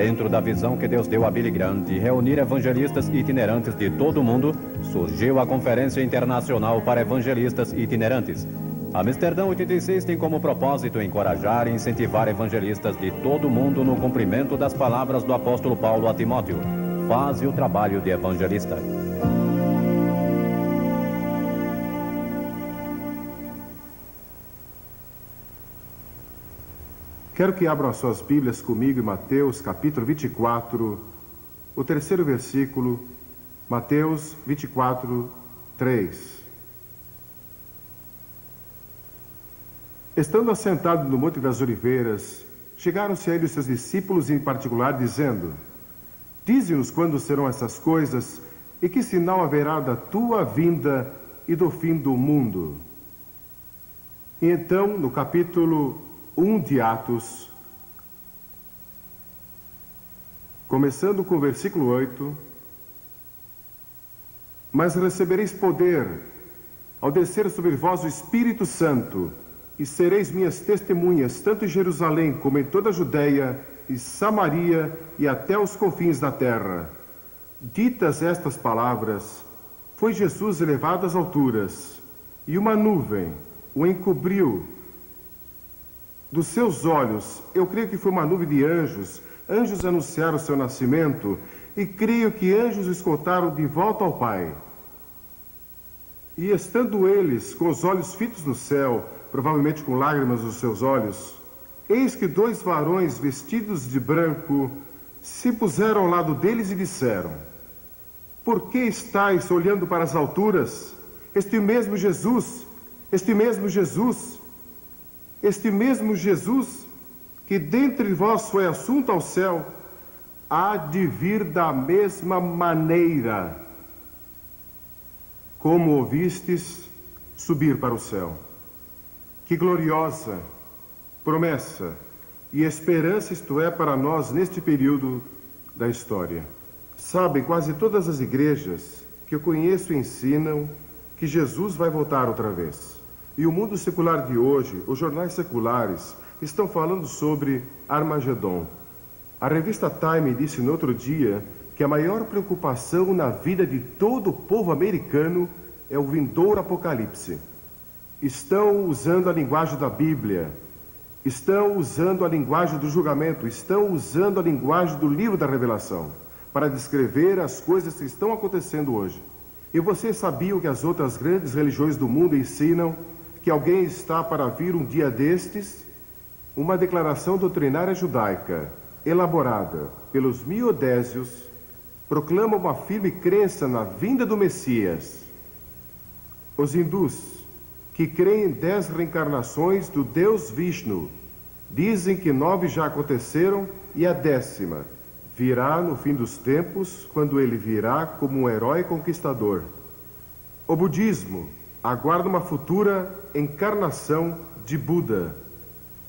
Dentro da visão que Deus deu a Billy Graham de reunir evangelistas itinerantes de todo o mundo, surgiu a Conferência Internacional para Evangelistas Itinerantes. Amsterdã 86 tem como propósito encorajar e incentivar evangelistas de todo o mundo no cumprimento das palavras do apóstolo Paulo a Timóteo: faze o trabalho de evangelista. Quero que abram as suas Bíblias comigo em Mateus capítulo 24, o terceiro versículo, Mateus 24, 3. Estando assentado no Monte das Oliveiras, chegaram-se a ele os seus discípulos em particular, dizendo: dize-nos quando serão essas coisas e que sinal haverá da tua vinda e do fim do mundo. E então, no capítulo 1 de Atos, começando com o versículo 8: mas recebereis poder ao descer sobre vós o Espírito Santo, e sereis minhas testemunhas, tanto em Jerusalém como em toda a Judeia e Samaria e até os confins da terra. Ditas estas palavras, foi Jesus elevado às alturas, e uma nuvem o encobriu dos seus olhos. Eu creio que foi uma nuvem de anjos. Anjos anunciaram o seu nascimento, e creio que anjos o escoltaram de volta ao Pai. E estando eles com os olhos fitos no céu, provavelmente com lágrimas nos seus olhos, eis que dois varões vestidos de branco se puseram ao lado deles e disseram: por que estáis olhando para as alturas? Este mesmo Jesus que dentre vós foi assunto ao céu, há de vir da mesma maneira como ouvistes subir para o céu. Que gloriosa promessa e esperança isto é para nós neste período da história. Sabem, quase todas as igrejas que eu conheço ensinam que Jesus vai voltar outra vez. E o mundo secular de hoje, os jornais seculares, estão falando sobre Armagedon. A revista Time disse no outro dia que a maior preocupação na vida de todo o povo americano é o vindouro apocalipse. Estão usando a linguagem da Bíblia, estão usando a linguagem do julgamento, estão usando a linguagem do livro da Revelação para descrever as coisas que estão acontecendo hoje. E vocês sabiam que as outras grandes religiões do mundo ensinam que alguém está para vir um dia destes? Uma declaração doutrinária judaica, elaborada pelos miodésios, proclama uma firme crença na vinda do Messias. Os hindus, que creem em 10 reencarnações do Deus Vishnu, dizem que 9 já aconteceram e a 10ª virá no fim dos tempos, quando ele virá como um herói conquistador. O budismo aguarda uma futura encarnação de Buda.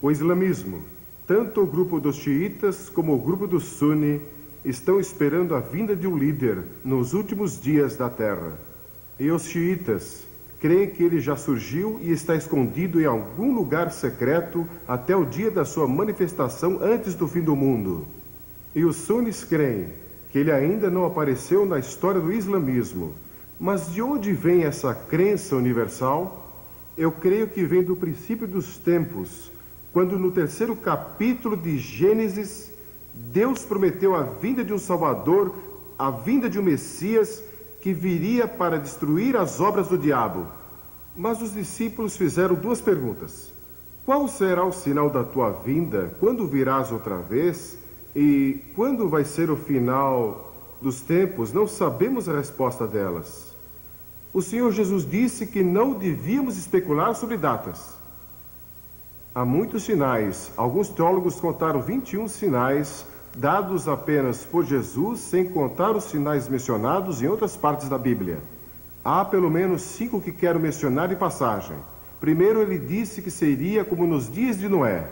O islamismo, tanto o grupo dos xiitas como o grupo dos suni, estão esperando a vinda de um líder nos últimos dias da terra. E os xiitas creem que ele já surgiu e está escondido em algum lugar secreto até o dia da sua manifestação antes do fim do mundo. E os sunis creem que ele ainda não apareceu na história do islamismo. Mas de onde vem essa crença universal? Eu creio que vem do princípio dos tempos, quando no 3º capítulo de Gênesis, Deus prometeu a vinda de um Salvador, a vinda de um Messias que viria para destruir as obras do diabo. Mas os discípulos fizeram 2 perguntas. Qual será o sinal da tua vinda? Quando virás outra vez? E quando vai ser o final dos tempos? Não sabemos a resposta delas. O Senhor Jesus disse que não devíamos especular sobre datas. Há muitos sinais. Alguns teólogos contaram 21 sinais dados apenas por Jesus, sem contar os sinais mencionados em outras partes da Bíblia. Há pelo menos 5 que quero mencionar em passagem. Primeiro, ele disse que seria como nos dias de Noé.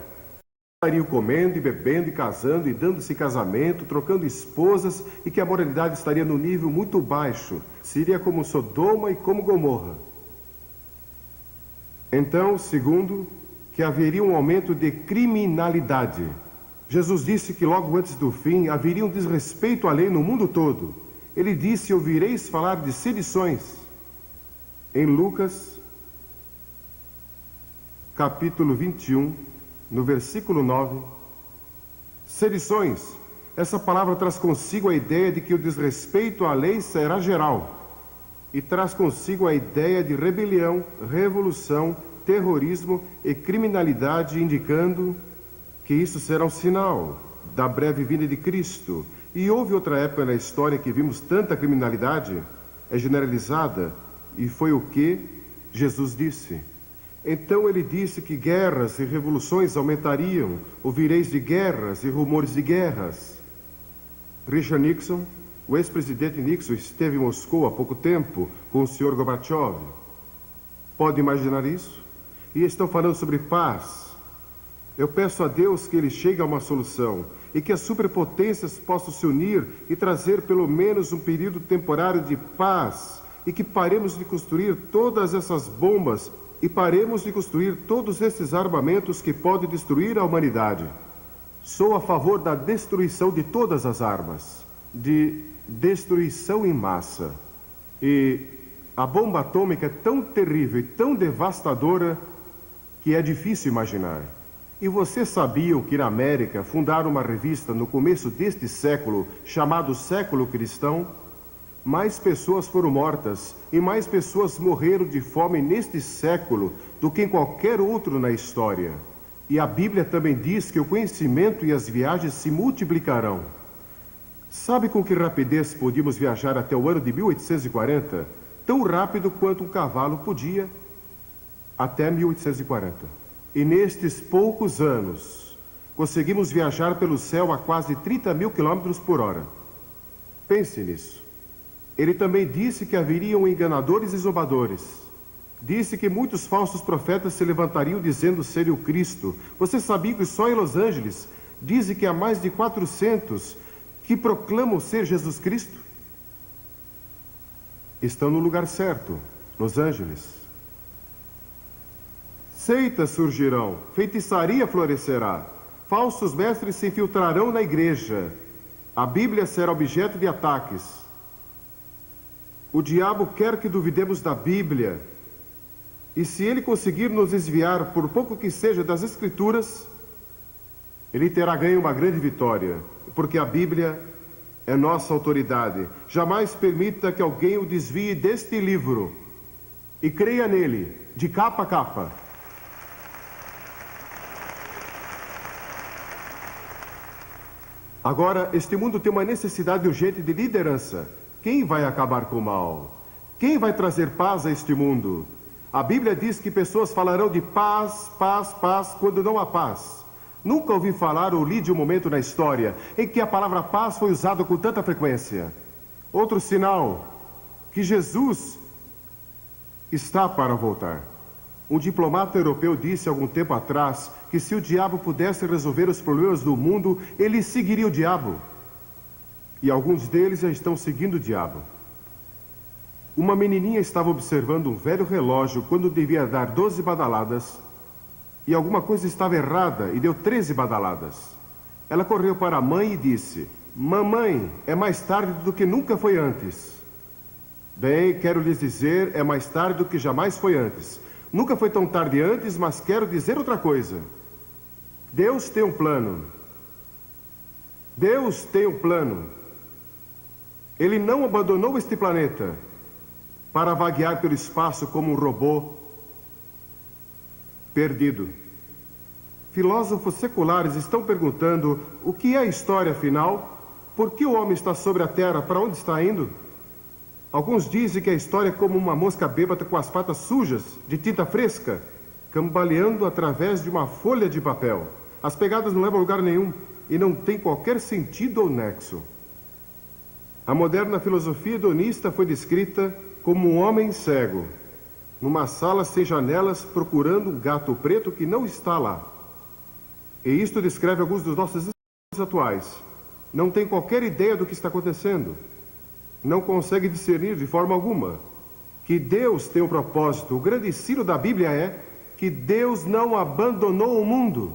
Estariam comendo e bebendo e casando e dando-se casamento, trocando esposas, e que a moralidade estaria no nível muito baixo. Seria como Sodoma e como Gomorra. Então, segundo, que haveria um aumento de criminalidade. Jesus disse que logo antes do fim haveria um desrespeito à lei no mundo todo. Ele disse: ouvireis falar de sedições. Em Lucas, capítulo 21, no versículo 9, sedições. Essa palavra traz consigo a ideia de que o desrespeito à lei será geral. E traz consigo a ideia de rebelião, revolução, terrorismo e criminalidade, indicando que isso será um sinal da breve vinda de Cristo. E houve outra época na história que vimos tanta criminalidade, é generalizada, e foi o que Jesus disse. Então ele disse que guerras e revoluções aumentariam, ouvireis de guerras e rumores de guerras. Richard Nixon, o ex-presidente Nixon, esteve em Moscou há pouco tempo com o Sr. Gorbachev. Pode imaginar isso? E estão falando sobre paz. Eu peço a Deus que ele chegue a uma solução e que as superpotências possam se unir e trazer pelo menos um período temporário de paz, e que paremos de construir todas essas bombas e paremos de construir todos esses armamentos que podem destruir a humanidade. Sou a favor da destruição de todas as armas, de destruição em massa. E a bomba atômica é tão terrível e tão devastadora que é difícil imaginar. E vocês sabiam que na América fundaram uma revista no começo deste século, chamado Século Cristão? Mais pessoas foram mortas e mais pessoas morreram de fome neste século do que em qualquer outro na história. E a Bíblia também diz que o conhecimento e as viagens se multiplicarão. Sabe com que rapidez podíamos viajar até o ano de 1840? Tão rápido quanto um cavalo podia até 1840. E nestes poucos anos, conseguimos viajar pelo céu a quase 30 mil quilômetros por hora. Pense nisso. Ele também disse que haveriam enganadores e zombadores. Disse que muitos falsos profetas se levantariam dizendo serem o Cristo. Você sabia que só em Los Angeles dizem que há mais de 400 que proclamam ser Jesus Cristo? Estão no lugar certo, Los Angeles. Seitas surgirão, feitiçaria florescerá, falsos mestres se infiltrarão na igreja, a Bíblia será objeto de ataques. O diabo quer que duvidemos da Bíblia, e se ele conseguir nos desviar, por pouco que seja, das Escrituras, ele terá ganho uma grande vitória, porque a Bíblia é nossa autoridade. Jamais permita que alguém o desvie deste livro, e creia nele, de capa a capa. Agora, este mundo tem uma necessidade urgente de liderança. Quem vai acabar com o mal? Quem vai trazer paz a este mundo? A Bíblia diz que pessoas falarão de paz, paz, paz, quando não há paz. Nunca ouvi falar ou li de um momento na história em que a palavra paz foi usada com tanta frequência. Outro sinal que Jesus está para voltar. Um diplomata europeu disse algum tempo atrás que se o diabo pudesse resolver os problemas do mundo, ele seguiria o diabo. E alguns deles já estão seguindo o diabo. Uma menininha estava observando um velho relógio quando devia dar 12 badaladas, e alguma coisa estava errada e deu 13 badaladas. Ela correu para a mãe e disse: "Mamãe, é mais tarde do que nunca foi antes." Bem, quero lhes dizer, é mais tarde do que jamais foi antes. Nunca foi tão tarde antes, mas quero dizer outra coisa. Deus tem um plano. Deus tem um plano. Ele não abandonou este planeta para vaguear pelo espaço como um robô perdido. Filósofos seculares estão perguntando o que é a história afinal? Por que o homem está sobre a Terra? Para onde está indo? Alguns dizem que a história é como uma mosca bêbada com as patas sujas, de tinta fresca, cambaleando através de uma folha de papel. As pegadas não levam a lugar nenhum e não tem qualquer sentido ou nexo. A moderna filosofia hedonista foi descrita como um homem cego, numa sala sem janelas, procurando um gato preto que não está lá. E isto descreve alguns dos nossos atuais. Não tem qualquer ideia do que está acontecendo. Não consegue discernir de forma alguma que Deus tem um propósito. O grande ensino da Bíblia é que Deus não abandonou o mundo.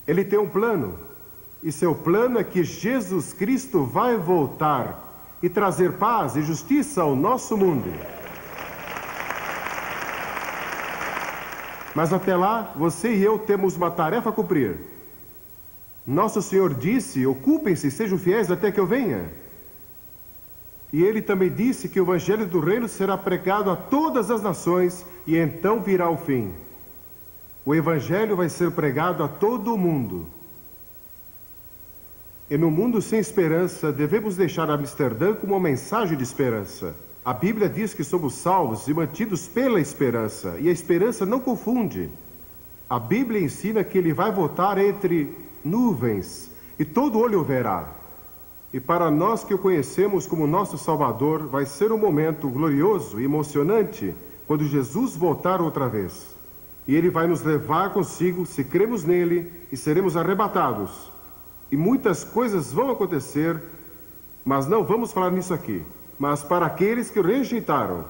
Ele tem um plano. E seu plano é que Jesus Cristo vai voltar e trazer paz e justiça ao nosso mundo. Mas até lá, você e eu temos uma tarefa a cumprir. Nosso Senhor disse: ocupem-se, sejam fiéis até que eu venha. E ele também disse que o Evangelho do Reino será pregado a todas as nações e então virá o fim. O Evangelho vai ser pregado a todo o mundo. E no mundo sem esperança, devemos deixar Amsterdã com uma mensagem de esperança. A Bíblia diz que somos salvos e mantidos pela esperança, e a esperança não confunde. A Bíblia ensina que ele vai voltar entre nuvens, e todo olho o verá. E para nós que o conhecemos como nosso Salvador, vai ser um momento glorioso e emocionante quando Jesus voltar outra vez. E ele vai nos levar consigo se cremos nele e seremos arrebatados. E muitas coisas vão acontecer, mas não vamos falar nisso aqui. Mas para aqueles que rejeitaram,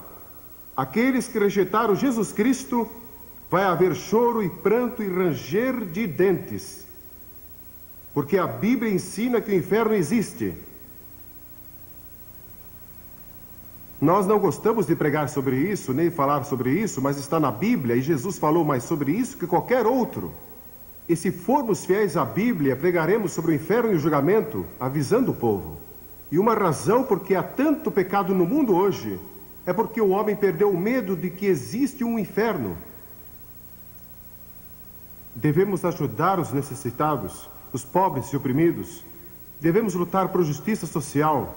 aqueles que rejeitaram Jesus Cristo, vai haver choro e pranto e ranger de dentes. Porque a Bíblia ensina que o inferno existe. Nós não gostamos de pregar sobre isso, nem falar sobre isso, mas está na Bíblia e Jesus falou mais sobre isso que qualquer outro. E se formos fiéis à Bíblia, pregaremos sobre o inferno e o julgamento, avisando o povo. E uma razão porque há tanto pecado no mundo hoje é porque o homem perdeu o medo de que existe um inferno. Devemos ajudar os necessitados, os pobres e oprimidos. Devemos lutar por justiça social.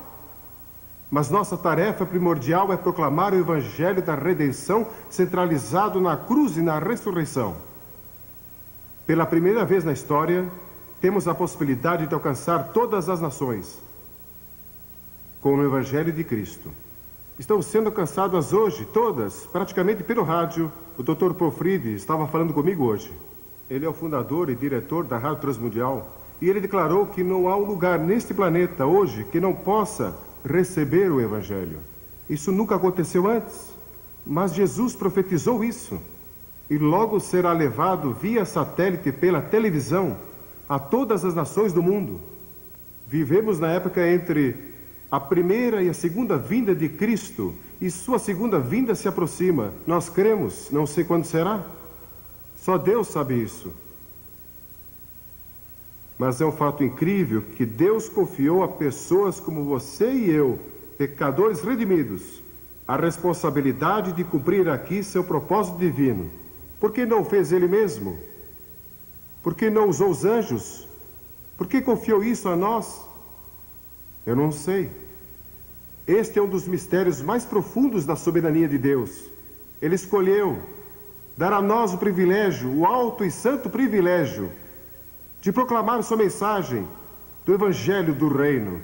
Mas nossa tarefa primordial é proclamar o Evangelho da redenção centralizado na cruz e na ressurreição. Pela primeira vez na história, temos a possibilidade de alcançar todas as nações com o Evangelho de Cristo. Estão sendo alcançadas hoje, todas, praticamente pelo rádio. O Dr. Profride estava falando comigo hoje. Ele é o fundador e diretor da Rádio Transmundial. E ele declarou que não há um lugar neste planeta hoje que não possa receber o Evangelho. Isso nunca aconteceu antes, mas Jesus profetizou isso. E logo será levado via satélite pela televisão a todas as nações do mundo. Vivemos na época entre a primeira e a segunda vinda de Cristo, e sua segunda vinda se aproxima. Nós cremos, não sei quando será. Só Deus sabe isso. Mas é um fato incrível que Deus confiou a pessoas como você e eu, pecadores redimidos, a responsabilidade de cumprir aqui seu propósito divino. Por que não fez ele mesmo? Por que não usou os anjos? Por que confiou isso a nós? Eu não sei. Este é um dos mistérios mais profundos da soberania de Deus. Ele escolheu dar a nós o privilégio, o alto e santo privilégio, de proclamar sua mensagem do Evangelho do Reino.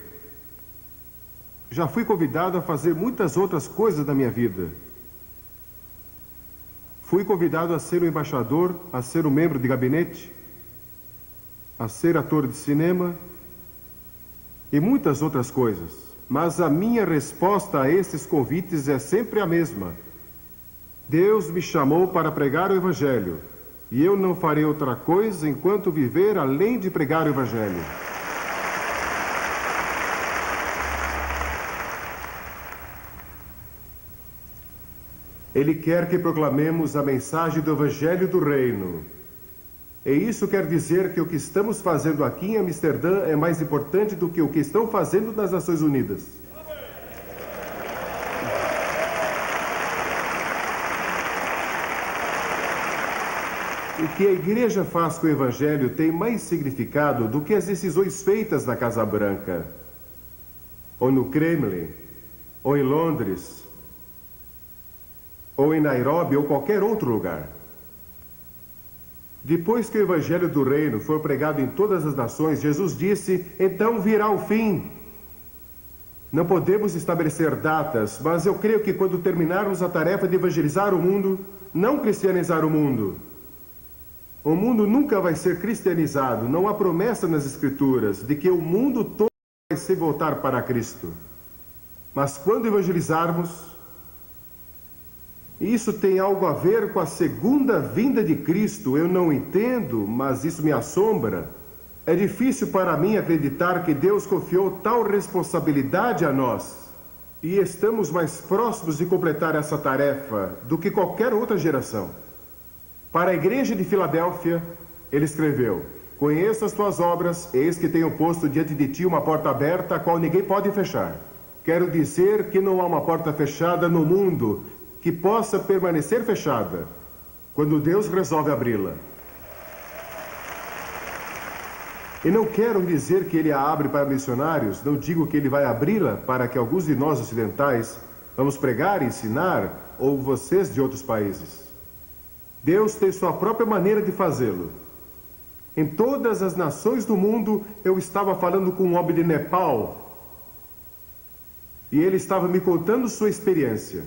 Já fui convidado a fazer muitas outras coisas da minha vida. Fui convidado a ser um embaixador, a ser um membro de gabinete, a ser ator de cinema e muitas outras coisas. Mas a minha resposta a esses convites é sempre a mesma. Deus me chamou para pregar o Evangelho, e eu não farei outra coisa enquanto viver além de pregar o Evangelho. Ele quer que proclamemos a mensagem do Evangelho do Reino. E isso quer dizer que o que estamos fazendo aqui em Amsterdã é mais importante do que o que estão fazendo nas Nações Unidas. O que a igreja faz com o Evangelho tem mais significado do que as decisões feitas na Casa Branca, ou no Kremlin, ou em Londres, ou em Nairobi, ou qualquer outro lugar. Depois que o Evangelho do Reino for pregado em todas as nações, Jesus disse, então virá o fim. Não podemos estabelecer datas, mas eu creio que quando terminarmos a tarefa de evangelizar o mundo, não cristianizar o mundo nunca vai ser cristianizado. Não há promessa nas Escrituras de que o mundo todo vai se voltar para Cristo. Mas quando evangelizarmos, isso tem algo a ver com a segunda vinda de Cristo. Eu não entendo, mas isso me assombra. É difícil para mim acreditar que Deus confiou tal responsabilidade a nós. E estamos mais próximos de completar essa tarefa do que qualquer outra geração. Para a igreja de Filadélfia, ele escreveu: conheço as tuas obras, eis que tenho posto diante de ti uma porta aberta, a qual ninguém pode fechar. Quero dizer que não há uma porta fechada no mundo que possa permanecer fechada quando Deus resolve abri-la. E não quero dizer que ele a abre para missionários, não digo que ele vai abri-la para que alguns de nós ocidentais vamos pregar e ensinar, ou vocês de outros países. Deus tem sua própria maneira de fazê-lo. Em todas as nações do mundo, eu estava falando com um homem de Nepal, e ele estava me contando sua experiência.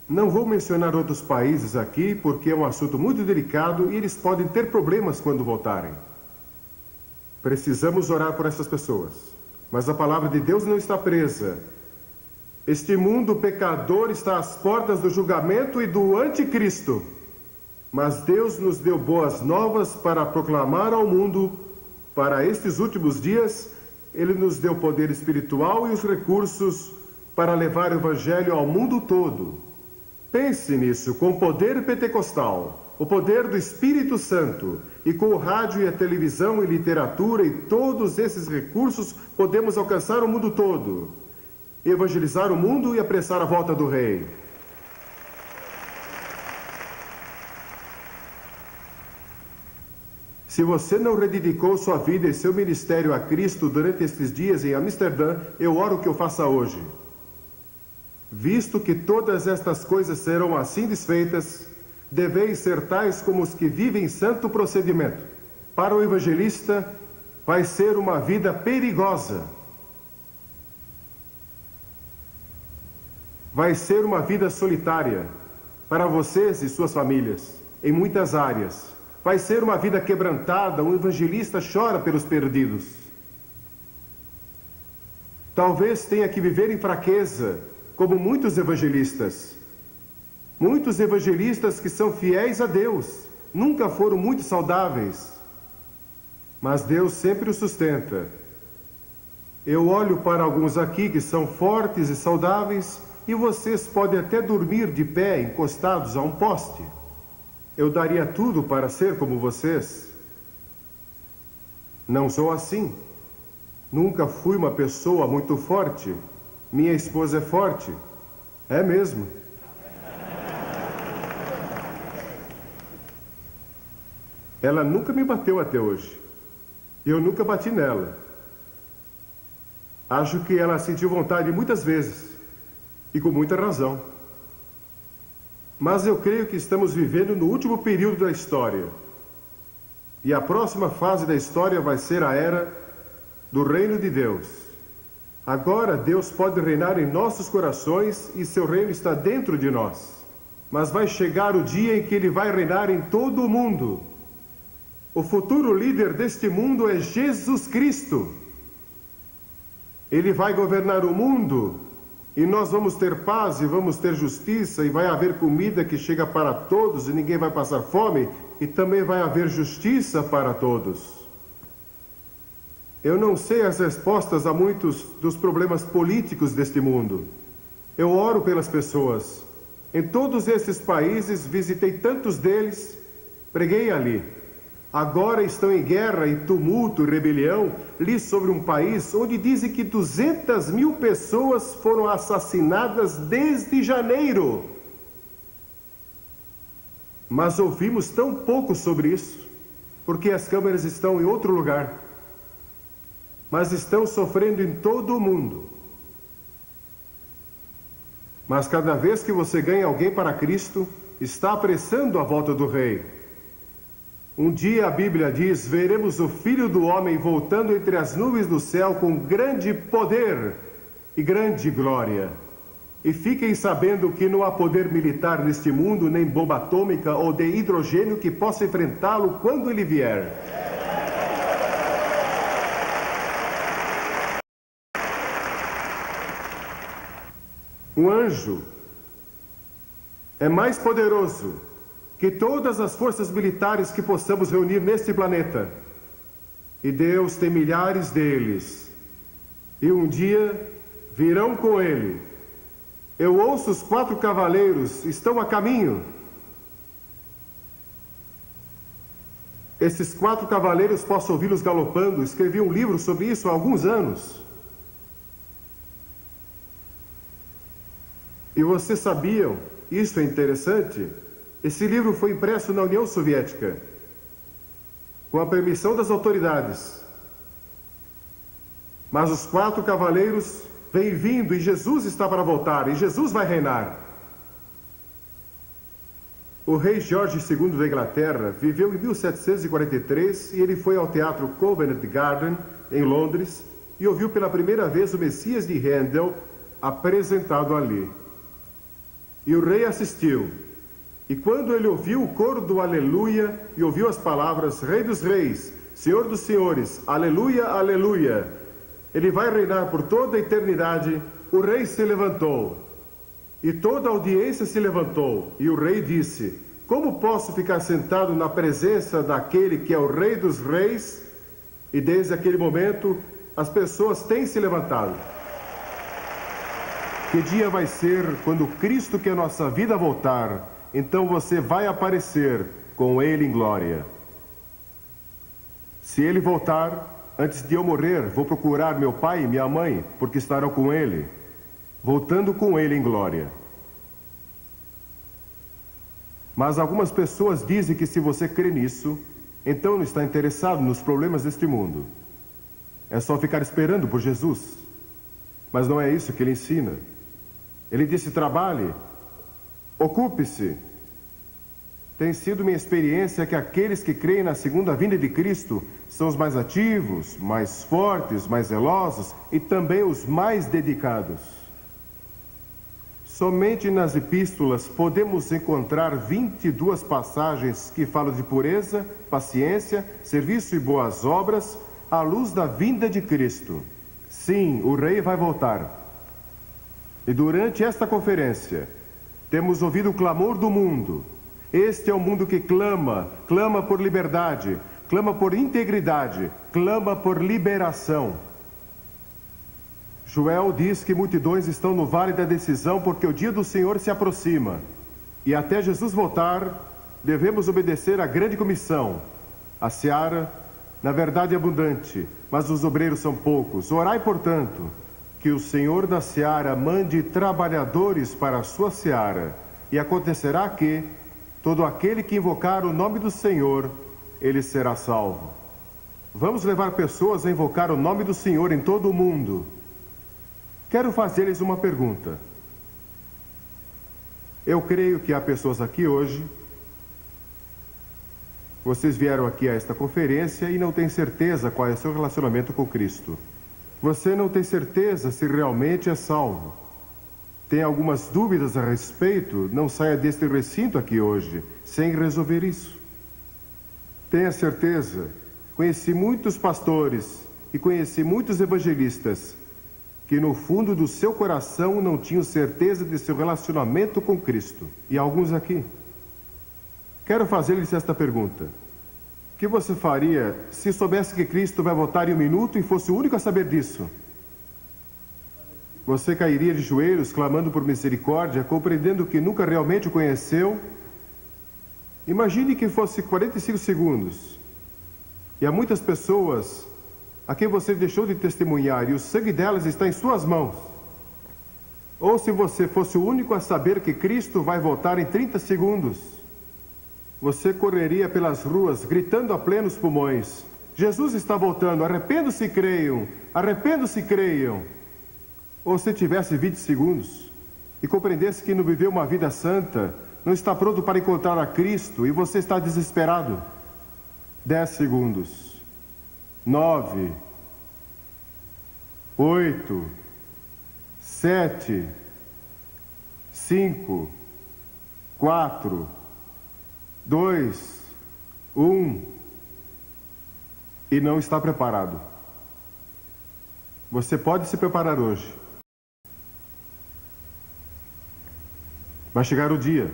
Não vou mencionar outros países aqui, porque é um assunto muito delicado e eles podem ter problemas quando voltarem. Precisamos orar por essas pessoas. Mas a palavra de Deus não está presa. Este mundo pecador está às portas do julgamento e do anticristo. Mas Deus nos deu boas novas para proclamar ao mundo. Para estes últimos dias, Ele nos deu poder espiritual e os recursos para levar o Evangelho ao mundo todo. Pense nisso, com o poder pentecostal, o poder do Espírito Santo, e com o rádio e a televisão e literatura e todos esses recursos, podemos alcançar o mundo todo, evangelizar o mundo e apressar a volta do Rei. Se você não rededicou sua vida e seu ministério a Cristo durante estes dias em Amsterdã, eu oro que o faça hoje. Visto que todas estas coisas serão assim desfeitas, deveis ser tais como os que vivem santo procedimento. Para o evangelista, vai ser uma vida perigosa. Vai ser uma vida solitária para vocês e suas famílias, em muitas áreas. Vai ser uma vida quebrantada, um evangelista chora pelos perdidos. Talvez tenha que viver em fraqueza, como muitos evangelistas. Muitos evangelistas que são fiéis a Deus, nunca foram muito saudáveis, mas Deus sempre os sustenta. Eu olho para alguns aqui que são fortes e saudáveis, e vocês podem até dormir de pé, encostados a um poste. Eu daria tudo para ser como vocês. Não sou assim. Nunca fui uma pessoa muito forte. Minha esposa é forte. É mesmo. Ela nunca me bateu até hoje. Eu nunca bati nela. Acho que ela sentiu vontade muitas vezes. E com muita razão. Mas eu creio que estamos vivendo no último período da história. E a próxima fase da história vai ser a era do reino de Deus. Agora Deus pode reinar em nossos corações e seu reino está dentro de nós. Mas vai chegar o dia em que ele vai reinar em todo o mundo. O futuro líder deste mundo é Jesus Cristo. Ele vai governar o mundo e nós vamos ter paz e vamos ter justiça e vai haver comida que chega para todos e ninguém vai passar fome e também vai haver justiça para todos. Eu não sei as respostas a muitos dos problemas políticos deste mundo. Eu oro pelas pessoas. Em todos esses países, visitei tantos deles, preguei ali. Agora estão em guerra e tumulto e rebelião. Li sobre um país onde dizem que 200.000 pessoas foram assassinadas desde janeiro. Mas ouvimos tão pouco sobre isso, porque as câmeras estão em outro lugar. Mas estão sofrendo em todo o mundo. Mas cada vez que você ganha alguém para Cristo, está apressando a volta do Rei. Um dia a Bíblia diz, veremos o Filho do Homem voltando entre as nuvens do céu com grande poder e grande glória. E fiquem sabendo que não há poder militar neste mundo, nem bomba atômica ou de hidrogênio que possa enfrentá-lo quando ele vier. Um anjo é mais poderoso que todas as forças militares que possamos reunir neste planeta. e Deus tem milhares deles. E um dia virão com ele. Eu ouço os 4 cavaleiros, estão a caminho. Esses 4 cavaleiros, posso ouvi-los galopando. Escrevi um livro sobre isso há alguns anos. E vocês sabiam, isso é interessante, esse livro foi impresso na União Soviética, com a permissão das autoridades. Mas os 4 cavaleiros vêm vindo e Jesus está para voltar, e Jesus vai reinar. O rei George II da Inglaterra viveu em 1743 e ele foi ao teatro Covent Garden, em Londres, e ouviu pela primeira vez o Messias de Handel apresentado ali. E o rei assistiu. E quando ele ouviu o coro do Aleluia e ouviu as palavras Rei dos Reis, Senhor dos Senhores, Aleluia, Aleluia, ele vai reinar por toda a eternidade, o rei se levantou. E toda a audiência se levantou. E o rei disse: como posso ficar sentado na presença daquele que é o Rei dos Reis? E desde aquele momento, as pessoas têm se levantado. Que dia vai ser quando Cristo, que é a nossa vida, voltar? Então você vai aparecer com Ele em glória. Se Ele voltar, antes de eu morrer, vou procurar meu pai e minha mãe, porque estarão com Ele, voltando com Ele em glória. Mas algumas pessoas dizem que se você crê nisso, então não está interessado nos problemas deste mundo. É só ficar esperando por Jesus. Mas não é isso que Ele ensina. Ele disse: trabalhe, ocupe-se. Tem sido minha experiência que aqueles que creem na segunda vinda de Cristo são os mais ativos, mais fortes, mais zelosos e também os mais dedicados. Somente nas epístolas podemos encontrar 22 passagens que falam de pureza, paciência, serviço e boas obras à luz da vinda de Cristo. Sim, o Rei vai voltar. E durante esta conferência, temos ouvido o clamor do mundo. Este é o mundo que clama, clama por liberdade, clama por integridade, clama por liberação. Joel diz que multidões estão no vale da decisão porque o dia do Senhor se aproxima. E até Jesus voltar, devemos obedecer à grande comissão. A seara, na verdade, é abundante, mas os obreiros são poucos. Orai, portanto, que o Senhor da seara mande trabalhadores para a sua seara. E acontecerá que todo aquele que invocar o nome do Senhor, ele será salvo. Vamos levar pessoas a invocar o nome do Senhor em todo o mundo. Quero fazer-lhes uma pergunta. Eu creio que há pessoas aqui hoje. Vocês vieram aqui a esta conferência e não têm certeza qual é o seu relacionamento com Cristo. Você não tem certeza se realmente é salvo. Tem algumas dúvidas a respeito? Não saia deste recinto aqui hoje sem resolver isso. Tenha certeza. Conheci muitos pastores e conheci muitos evangelistas que no fundo do seu coração não tinham certeza de seu relacionamento com Cristo. E alguns aqui. Quero fazer-lhes esta pergunta. O que você faria se soubesse que Cristo vai voltar em um minuto e fosse o único a saber disso? Você cairia de joelhos, clamando por misericórdia, compreendendo que nunca realmente o conheceu? Imagine que fosse 45 segundos. E há muitas pessoas a quem você deixou de testemunhar, e o sangue delas está em suas mãos. Ou se você fosse o único a saber que Cristo vai voltar em 30 segundos, você correria pelas ruas, gritando a plenos pulmões: Jesus está voltando, arrependam-se e creiam, arrependam-se e creiam. Ou se tivesse 20 segundos, e compreendesse que não viveu uma vida santa, não está pronto para encontrar a Cristo, e você está desesperado. 10 segundos. 9, 8, 7, 5, 4, 2, 1, e não está preparado. Você pode se preparar hoje. Vai chegar o dia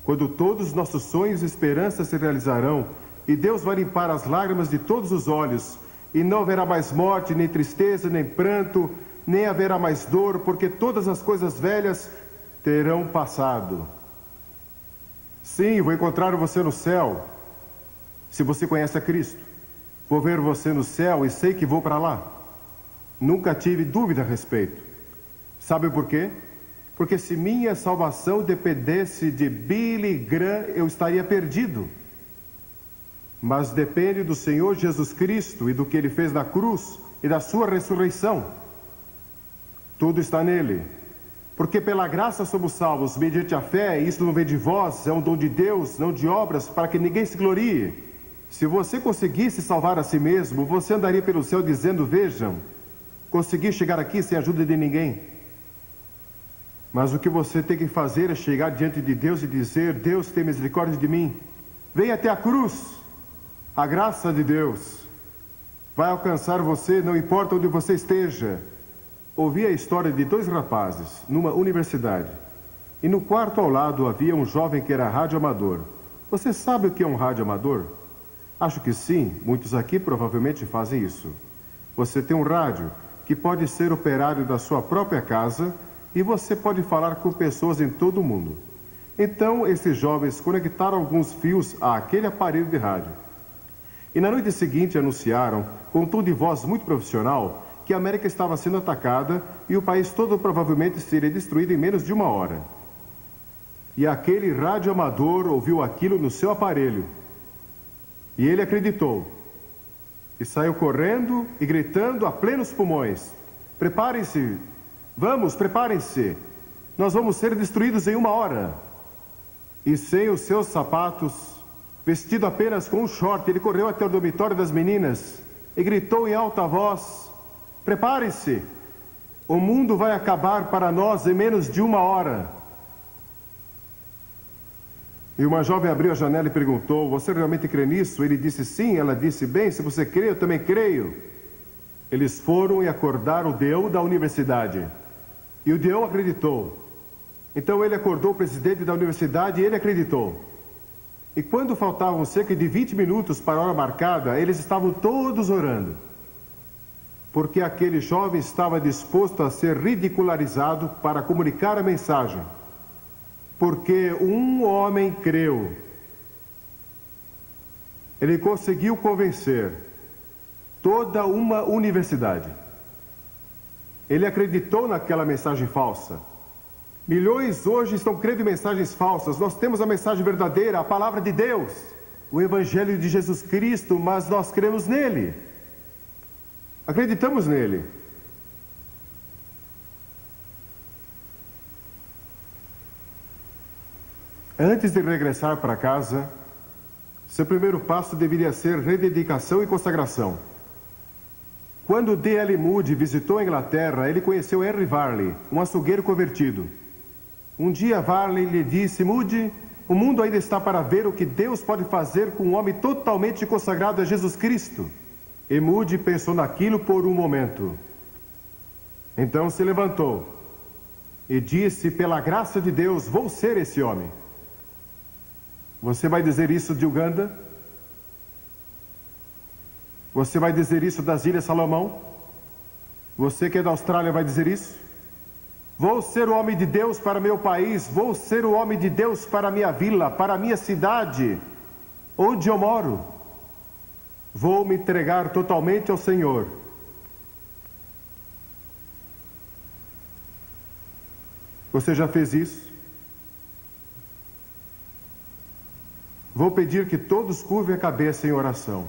quando todos os nossos sonhos e esperanças se realizarão e Deus vai limpar as lágrimas de todos os olhos, e não haverá mais morte, nem tristeza, nem pranto, nem haverá mais dor, porque todas as coisas velhas terão passado. Sim, vou encontrar você no céu, se você conhece a Cristo. Vou ver você no céu e sei que vou para lá. Nunca tive dúvida a respeito. Sabe por quê? Porque se minha salvação dependesse de Billy Graham, eu estaria perdido. Mas depende do Senhor Jesus Cristo e do que Ele fez na cruz e da sua ressurreição. Tudo está nele. Porque pela graça somos salvos, mediante a fé, e isso não vem de vós, é um dom de Deus, não de obras, para que ninguém se glorie. Se você conseguisse salvar a si mesmo, você andaria pelo céu dizendo, vejam, consegui chegar aqui sem a ajuda de ninguém. Mas o que você tem que fazer é chegar diante de Deus e dizer, Deus tem misericórdia de mim. Venha até a cruz. A graça de Deus vai alcançar você, não importa onde você esteja. Ouvi a história de 2 rapazes numa universidade. E no quarto ao lado havia um jovem que era radioamador. Você sabe o que é um radioamador? Acho que sim, muitos aqui provavelmente fazem isso. Você tem um rádio que pode ser operário da sua própria casa e você pode falar com pessoas em todo o mundo. Então, esses jovens conectaram alguns fios àquele aparelho de rádio. E na noite seguinte anunciaram, com um tom de voz muito profissional, que a América estava sendo atacada e o país todo provavelmente seria destruído em menos de 1 hora. E aquele radioamador ouviu aquilo no seu aparelho. E ele acreditou. E saiu correndo e gritando a plenos pulmões. Preparem-se! Vamos, preparem-se! Nós vamos ser destruídos em 1 hora. E sem os seus sapatos, vestido apenas com um short, ele correu até o dormitório das meninas e gritou em alta voz, preparem-se! O mundo vai acabar para nós em menos de 1 hora. E uma jovem abriu a janela e perguntou, você realmente crê nisso? Ele disse sim, ela disse, bem, se você crê, eu também creio. Eles foram e acordaram o Deão da universidade. E o Deão acreditou. Então ele acordou o presidente da universidade e ele acreditou. E quando faltavam cerca de 20 minutos para a hora marcada, eles estavam todos orando. Porque aquele jovem estava disposto a ser ridicularizado para comunicar a mensagem. Porque um homem creu. Ele conseguiu convencer toda uma universidade. Ele acreditou naquela mensagem falsa. Milhões hoje estão crendo em mensagens falsas. Nós temos a mensagem verdadeira, a palavra de Deus, o Evangelho de Jesus Cristo, mas nós cremos nele. Acreditamos nele. Antes de regressar para casa, seu primeiro passo deveria ser rededicação e consagração. Quando D.L. Moody visitou a Inglaterra, ele conheceu Henry Varley, um açougueiro convertido. Um dia Varley lhe disse, Moody, o mundo ainda está para ver o que Deus pode fazer com um homem totalmente consagrado a Jesus Cristo. E Moody pensou naquilo por um momento. Então se levantou e disse, pela graça de Deus, vou ser esse homem. Você vai dizer isso de Uganda? Você vai dizer isso das Ilhas Salomão? Você que é da Austrália vai dizer isso? Vou ser o homem de Deus para meu país, vou ser o homem de Deus para minha vila, para minha cidade, onde eu moro. Vou me entregar totalmente ao Senhor. Você já fez isso? Vou pedir que todos curvem a cabeça em oração.